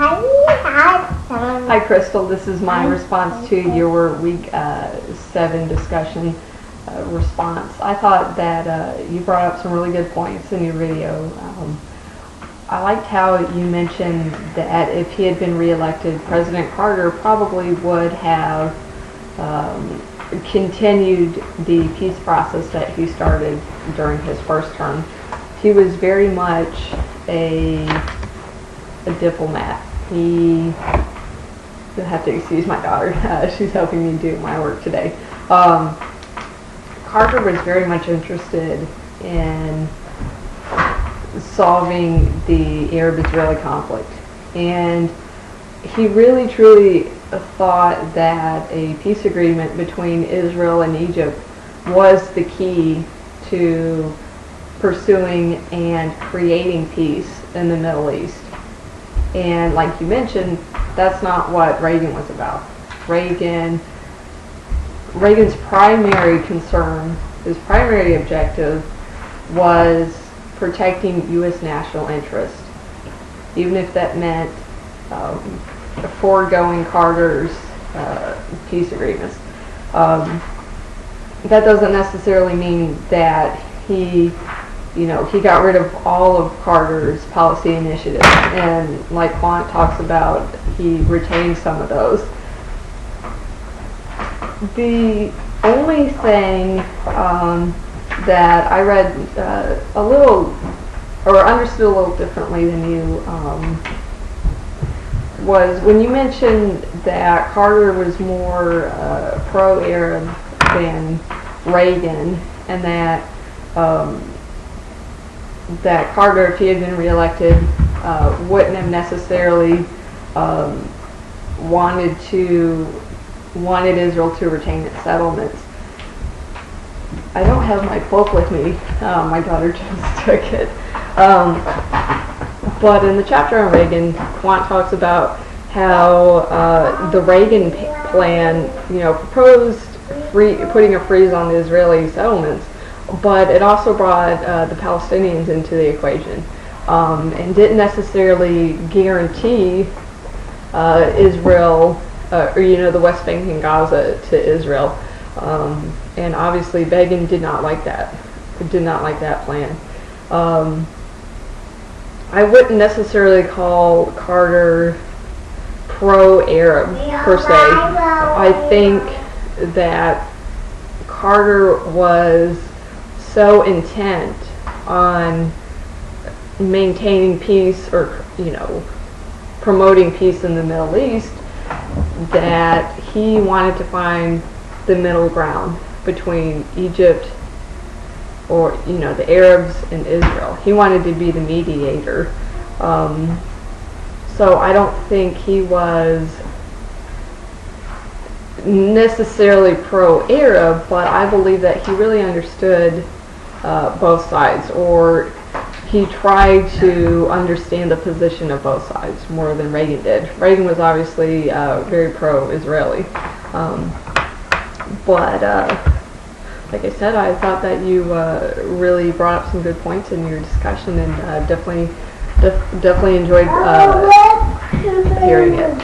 Hi, Crystal. This is my response to your week 7 discussion response. I thought that you brought up some really good points in your video. I liked how you mentioned that if he had been reelected, President Carter probably would have continued the peace process that he started during his first term. He was very much a diplomat. You'll have to excuse my daughter. She's helping me do my work today. Carter was very much interested in solving the Arab-Israeli conflict, and he really truly thought that a peace agreement between Israel and Egypt was the key to pursuing and creating peace in the Middle East. And like you mentioned, that's not what Reagan was about. Reagan's primary concern, his primary objective, was protecting U.S. national interest, even if that meant foregoing Carter's peace agreements. That doesn't necessarily mean that he got rid of all of Carter's policy initiatives, and like Quant talks about, he retained some of those. The only thing that I read a little, or understood a little differently than you, was when you mentioned that Carter was more pro-Arab than Reagan, and that Carter, if he had been reelected, wouldn't have necessarily wanted Israel to retain its settlements. I don't have my book with me. My daughter just took it. But in the chapter on Reagan, Quant talks about how the Reagan plan, proposed putting a freeze on the Israeli settlements, but it also brought the Palestinians into the equation, and didn't necessarily guarantee Israel, the West Bank and Gaza to Israel. And obviously Begin did not like that. Did not like that plan. I wouldn't necessarily call Carter pro-Arab per se. I think that Carter was so intent on maintaining peace, or promoting peace in the Middle East, that he wanted to find the middle ground between Egypt, or the Arabs, and Israel. He wanted to be the mediator. So I don't think he was necessarily pro-Arab, but I believe that he really understood both sides, or he tried to understand the position of both sides more than Reagan did. Reagan was obviously very pro-Israeli. But like I said, I thought that you really brought up some good points in your discussion, and definitely enjoyed hearing it.